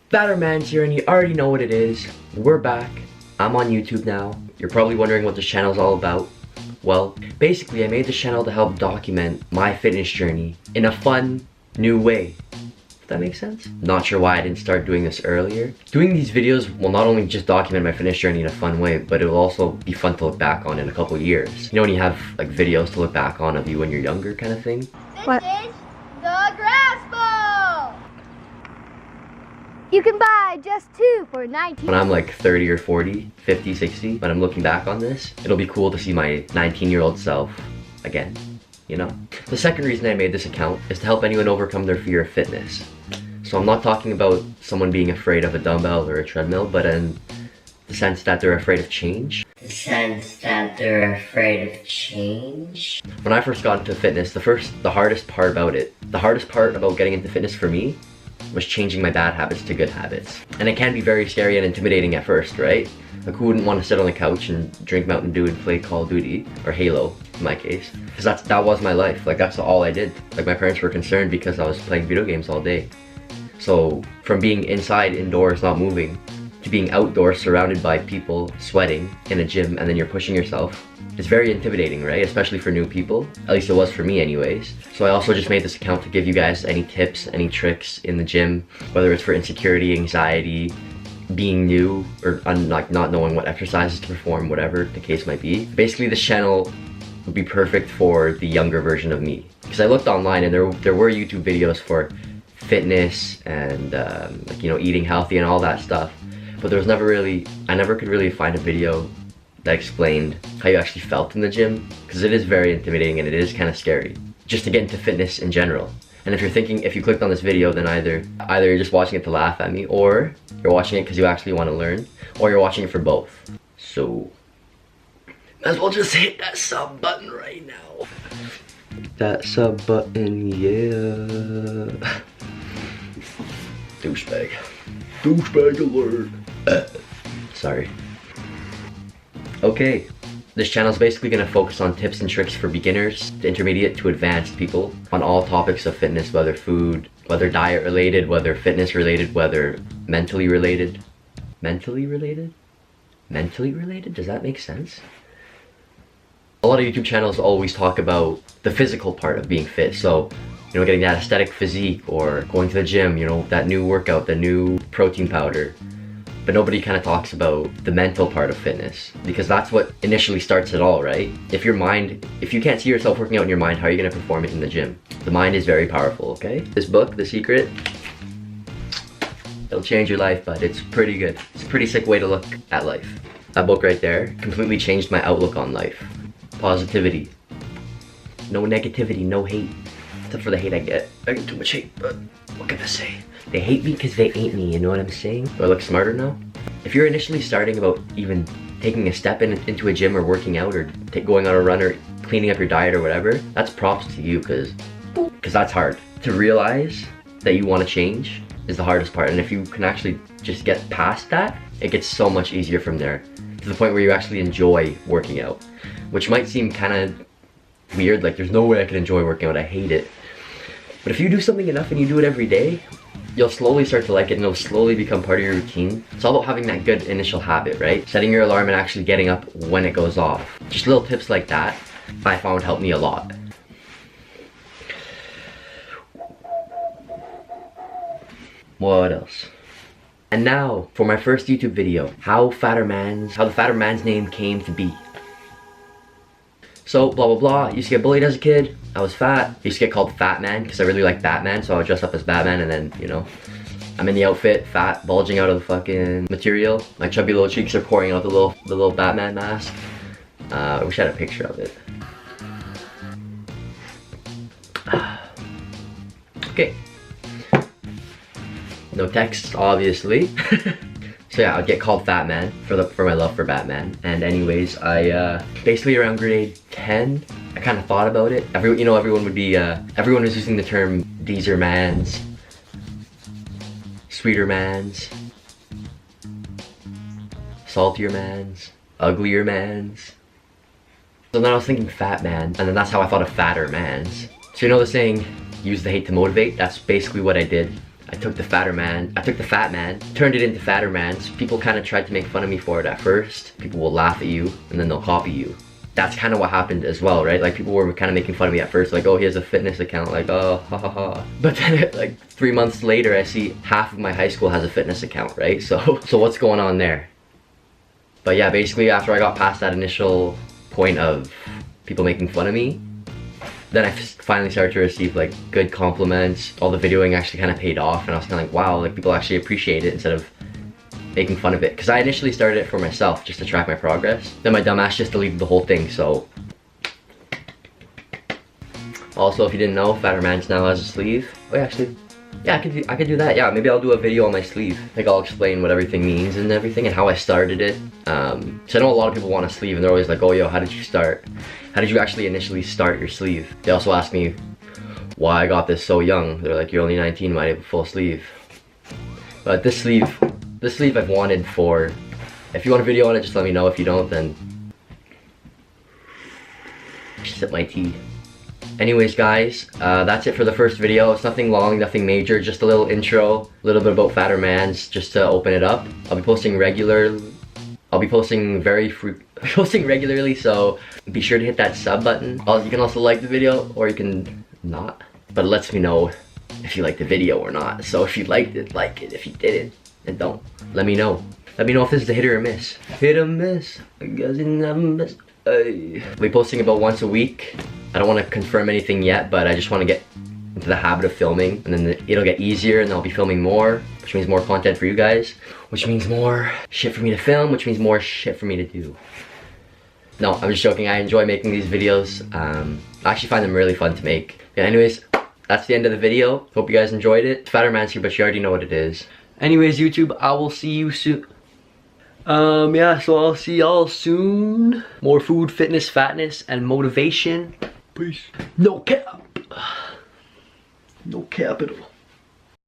Fattermanz here, and you already know what it is. We're back. I'm on YouTube now. You're probably wondering what this channel is all about. Well, basically I made this channel to help document my fitness journey in a fun, new way. If that makes sense? Not sure why I didn't start doing this earlier. Doing these videos will not only just document my fitness journey in a fun way, but it will also be fun to look back on in a couple years. You know when you have like videos to look back on of you when you're younger kind of thing? What? This is the grass ball! You can buy just 2 for $19. When I'm like 30 or 40, 50, 60, when I'm looking back on this, it'll be cool to see my 19-year-old self again, you know? The second reason I made this account is to help anyone overcome their fear of fitness. So I'm not talking about someone being afraid of a dumbbell or a treadmill, but in the sense that they're afraid of change. The sense that they're afraid of change? When I first got into fitness, the hardest part about getting into fitness for me was changing my bad habits to good habits. And it can be very scary and intimidating at first, right? Like who wouldn't want to sit on the couch and drink Mountain Dew and play Call of Duty, or Halo in my case? Because that was my life, like that's all I did. Like my parents were concerned because I was playing video games all day. So from being inside, indoors, not moving, to being outdoors surrounded by people, sweating in a gym, and then you're pushing yourself, it's very intimidating, right? Especially for new people. At least it was for me anyways. So I also just made this account to give you guys any tips, any tricks in the gym, whether it's for insecurity, anxiety, being new, or like not knowing what exercises to perform, whatever the case might be. Basically this channel would be perfect for the younger version of me. Because I looked online and there were YouTube videos for fitness and like, you know, eating healthy and all that stuff. But there was I never could really find a video that explained how you actually felt in the gym, because it is very intimidating and it is kind of scary just to get into fitness in general. And if you clicked on this video, then either you're just watching it to laugh at me, or you're watching it because you actually want to learn, or you're watching it for both. So might as well just hit that sub button right now. That sub button, yeah. Douchebag alert. Sorry. Okay, this channel is basically going to focus on tips and tricks for beginners, to intermediate to advanced people, on all topics of fitness, whether food, whether diet related, whether fitness related, whether mentally related. Mentally related? Mentally related? Does that make sense? A lot of YouTube channels always talk about the physical part of being fit, so you know, getting that aesthetic physique, or going to the gym, you know, that new workout, the new protein powder. But nobody kind of talks about the mental part of fitness, because that's what initially starts it all, right? If you can't see yourself working out in your mind, how are you going to perform it in the gym? The mind is very powerful, okay? This book, The Secret, it'll change your life, but it's pretty good. It's a pretty sick way to look at life. That book right there completely changed my outlook on life. Positivity. No negativity, no hate. Except for the hate I get. I get too much hate, but what can I say? They hate me because they ain't me, you know what I'm saying? Do I look smarter now? If you're initially starting about even taking a step into a gym or working out, or going on a run, or cleaning up your diet or whatever, that's props to you, because that's hard. To realize that you want to change is the hardest part, and if you can actually just get past that, it gets so much easier from there, to the point where you actually enjoy working out, which might seem kind of weird, like there's no way I can enjoy working out, I hate it. But if you do something enough and you do it every day, you'll slowly start to like it, and it'll slowly become part of your routine. It's all about having that good initial habit, right? Setting your alarm and actually getting up when it goes off. Just little tips like that I found helped me a lot. What else? And now for my first YouTube video, how the Fattermanz name came to be. So, blah blah blah, I used to get bullied as a kid. I was fat. I used to get called Fat Man because I really like Batman, so I would dress up as Batman, and then, you know, I'm in the outfit, fat, bulging out of the fucking material. My chubby little cheeks are pouring out the little Batman mask. I wish I had a picture of it. Okay. No text, obviously. So yeah, I'd get called Fat Man for my love for Batman. And anyways, I basically around grade 10, I kind of thought about it. Everyone was using the term "Deezer Mans," "Sweeter Mans," saltier mans, uglier mans. So then I was thinking fat man, and then that's how I thought of fatter mans. So you know the saying, use the hate to motivate? That's basically what I did. I took the fat man, turned it into fatter mans. People kind of tried to make fun of me for it at first. People will laugh at you, and then they'll copy you. That's kind of what happened as well, right? Like people were kind of making fun of me at first, like, oh, he has a fitness account, like, oh, ha ha ha. But then like 3 months later, I see half of my high school has a fitness account, right? So what's going on there? But yeah, basically after I got past that initial point of people making fun of me, then I finally started to receive like good compliments. All the videoing actually kind of paid off, and I was kind of like, wow, like people actually appreciate it instead of making fun of it. Because I initially started it for myself, just to track my progress. Then my dumbass just deleted the whole thing, so. Also, if you didn't know, Fattermanz now has a sleeve. Oh yeah, actually, yeah, I could do that. Yeah, maybe I'll do a video on my sleeve. Like I'll explain what everything means and everything and how I started it. So I know a lot of people want a sleeve and they're always like, oh yo, how did you start? How did you actually initially start your sleeve? They also ask me why I got this so young. They're like, you're only 19, why do you have a full sleeve? But this sleeve I've wanted for, if you want a video on it, just let me know. If you don't, then sip my tea. Anyways guys, that's it for the first video. It's nothing long, nothing major, just a little intro, a little bit about Fattermanz, just to open it up. I'll be posting regularly, so be sure to hit that sub button. You can also like the video, or you can not, but it lets me know if you like the video or not. So if you liked it, like it. If you didn't, then don't. Let me know. Let me know if this is a hit or a miss. Hit or miss, I guess it never miss. I'll be posting about once a week. I don't want to confirm anything yet, but I just want to get into the habit of filming, and then it'll get easier, and I'll be filming more, which means more content for you guys, which means more shit for me to film, which means more shit for me to do. No, I'm just joking. I enjoy making these videos. I actually find them really fun to make. Yeah, anyways, that's the end of the video. Hope you guys enjoyed it. Fattermanz here, but you already know what it is. Anyways, YouTube, I will see you soon. Yeah, so I'll see y'all soon. More food, fitness, fatness, and motivation. Peace. No cap. No capital.